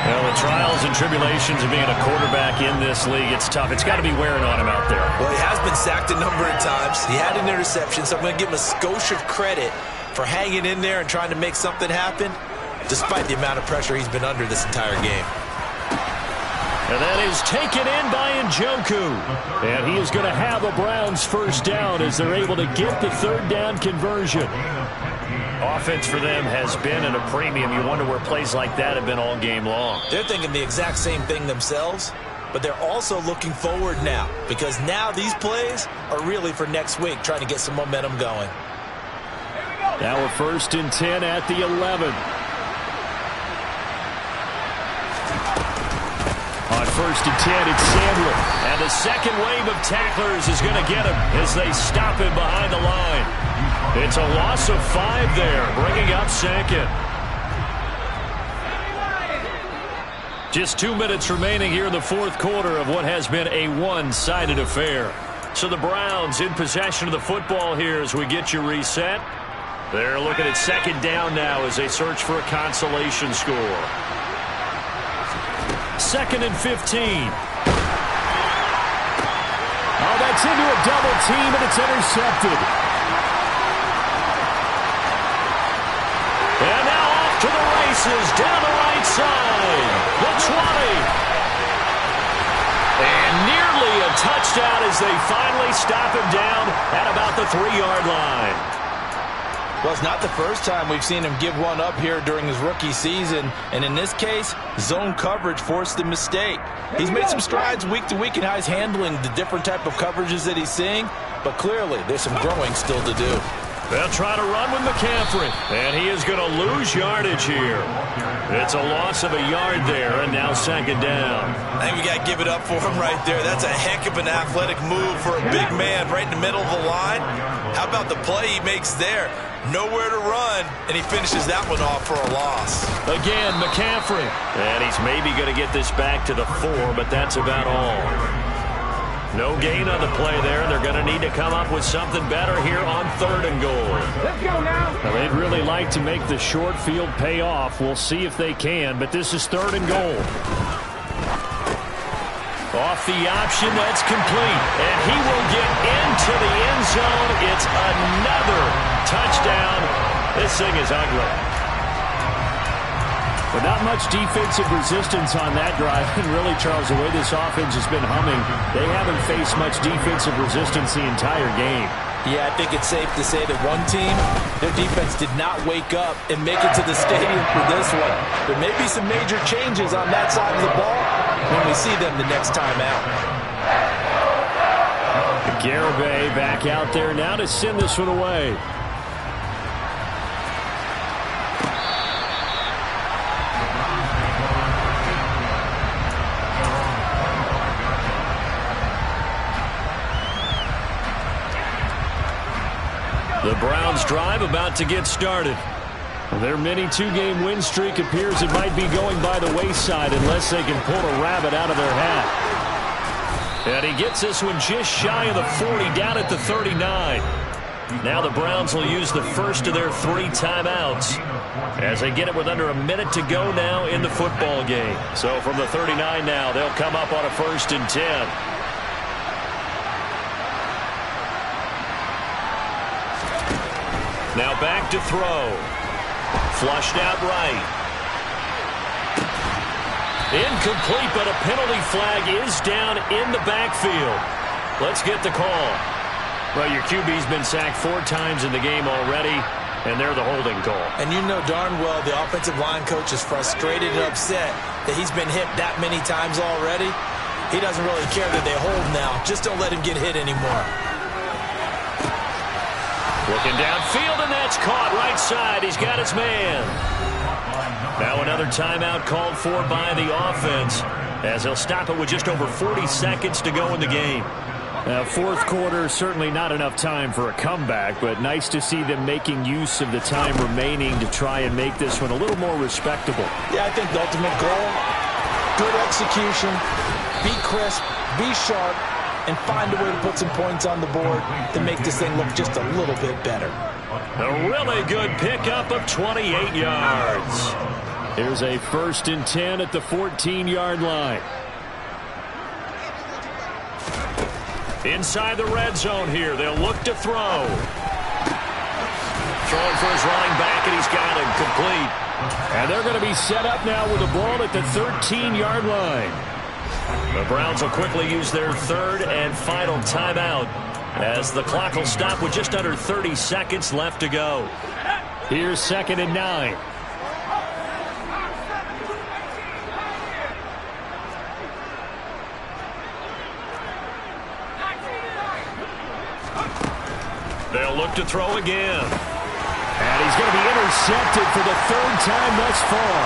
Speaker 4: Well, the trials and tribulations of being a quarterback in this league, it's tough. It's got to be wearing on him out there.
Speaker 3: Well, he has been sacked a number of times. He had an interception, so I'm going to give him a skosh of credit for hanging in there and trying to make something happen, despite the amount of pressure he's been under this entire game.
Speaker 4: And that is taken in by Njoku. And he is going to have a Browns 1st down as they're able to get the 3rd down conversion. Offense for them has been at a premium. You wonder where plays like that have been all game long.
Speaker 3: They're thinking the exact same thing themselves, but they're also looking forward now, because now these plays are really for next week, trying to get some momentum going.
Speaker 4: Now a 1st and 10 at the 11. On 1st and 10, it's Samuel. And the second wave of tacklers is going to get him as they stop him behind the line. It's a loss of 5 there, bringing up 2nd. Just 2 minutes remaining here in the 4th quarter of what has been a one-sided affair. So the Browns in possession of the football here as we get you reset. They're looking at 2nd down now as they search for a consolation score. 2nd and 15. Oh, that's into a double team, and it's intercepted. And now off to the races, down the right side. The 20. And nearly a touchdown as they finally stop him down at about the 3-yard line.
Speaker 3: Well, it's not the first time we've seen him give one up here during his rookie season. And in this case, zone coverage forced the mistake. He's made some strides week to week in how he's handling the different type of coverages that he's seeing. But clearly, there's some growing still to do.
Speaker 4: They'll try to run with McCaffrey. And he is going to lose yardage here. It's a loss of a yard there, and now 2nd down.
Speaker 3: I think we got to give it up for him right there. That's a heck of an athletic move for a big man right in the middle of the line. How about the play he makes there? Nowhere to run, and he finishes that one off for a loss.
Speaker 4: Again, McCaffrey. And he's maybe going to get this back to the 4, but that's about all. No gain on the play there. They're going to need to come up with something better here on 3rd and goal.
Speaker 5: Let's go now.
Speaker 4: Now, they'd really like to make the short field pay off. We'll see if they can, but this is 3rd and goal. Off the option, that's complete. And he will get into the end zone. It's another touchdown. This thing is ugly. But not much defensive resistance on that drive. And really, Charles, the way this offense has been humming, they haven't faced much defensive resistance the entire game.
Speaker 3: Yeah, I think it's safe to say that one team, their defense did not wake up and make it to the stadium for this one. There may be some major changes on that side of the ball when we see them the next time out.
Speaker 4: Garibay back out there now to send this one away. The Browns drive about to get started. Their mini 2-game win streak appears it might be going by the wayside unless they can pull a rabbit out of their hat. And he gets this one just shy of the 40, down at the 39. Now the Browns will use the first of their 3 timeouts as they get it with under a minute to go now in the football game. So from the 39 now, they'll come up on a 1st and 10. Now back to throw. Flushed out right. Incomplete, but a penalty flag is down in the backfield. Let's get the call. Well, your QB's been sacked 4 times in the game already, and they're the holding call.
Speaker 3: And you know darn well the offensive line coach is frustrated and upset that he's been hit that many times already. He doesn't really care that they hold now. Just don't let him get hit anymore.
Speaker 4: Looking downfield, and that's caught right side. He's got his man. Now another timeout called for by the offense as they'll stop it with just over 40 seconds to go in the game. 4th quarter, certainly not enough time for a comeback, but nice to see them making use of the time remaining to try and make this one a little more respectable.
Speaker 3: Yeah, I think the ultimate goal, good execution, be crisp, be sharp, and find a way to put some points on the board to make this thing look just a little bit better.
Speaker 4: A really good pickup of 28 yards. Here's a 1st and 10 at the 14-yard line. Inside the red zone here, they'll look to throw. Throwing for his running back, and he's got him complete. And they're going to be set up now with the ball at the 13-yard line. The Browns will quickly use their 3rd and final timeout as the clock will stop with just under 30 seconds left to go. Here's 2nd and 9.
Speaker 1: They'll look to throw again.
Speaker 4: And he's going to be intercepted for the third time thus far.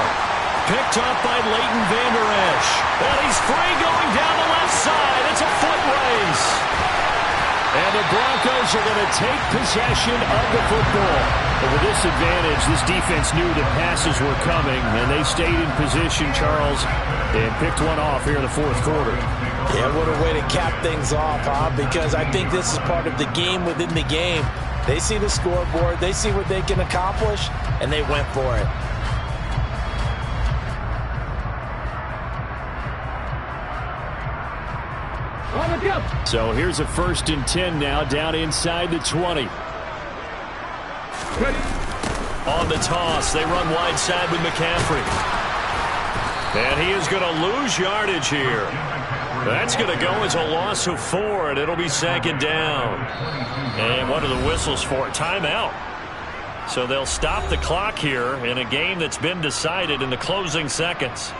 Speaker 4: Picked up by Leighton Vander Esch. And he's free going down the left side. It's a foot race. And the Broncos are going to take possession of the football. But with this advantage, this defense knew that passes were coming, and they stayed in position, Charles, and picked one off here in the fourth quarter.
Speaker 3: Yeah, what a way to cap things off, huh? Because I think this is part of the game within the game. They see the scoreboard, they see what they can accomplish, and they went for it.
Speaker 4: So here's a 1st and 10 now, down inside the 20.
Speaker 1: On the toss, they run wide side with McCaffrey. And he is going to lose yardage here. That's going to go as a loss of 4, and it'll be 2nd down. And what are the whistles for? Timeout. So they'll stop the clock here in a game that's been decided in the closing seconds.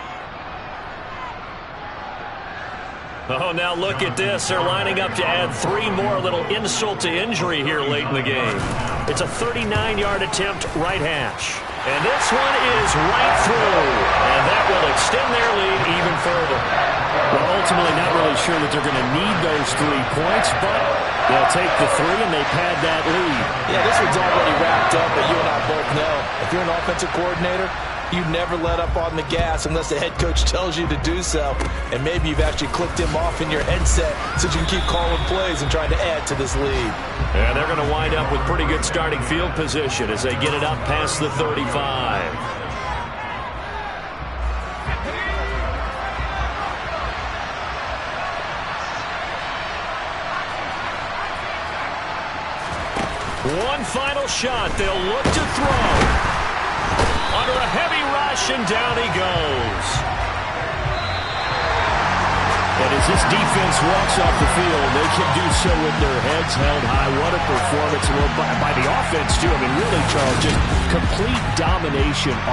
Speaker 1: Oh, now look at this. They're lining up to add 3 more, little insult to injury here late in the game. It's a 39-yard attempt, right hash. And this one is right through. And that will extend their lead even further.
Speaker 4: Well, ultimately not really sure that they're going to need those 3 points, but they'll take the 3 and they pad that lead.
Speaker 3: Yeah, this one's already wrapped up, but you and I both know if you're an offensive coordinator, you never let up on the gas unless the head coach tells you to do so. And maybe you've actually clicked him off in your headset so you can keep calling plays and trying to add to this lead.
Speaker 1: And they're going to wind up with pretty good starting field position as they get it up past the 35. One final shot. They'll look to throw. Under a heavy rush, and down he goes.
Speaker 4: And as this defense walks off the field, they can do so with their heads held high. What a performance by the offense, too. I mean, really, Charles, just complete domination on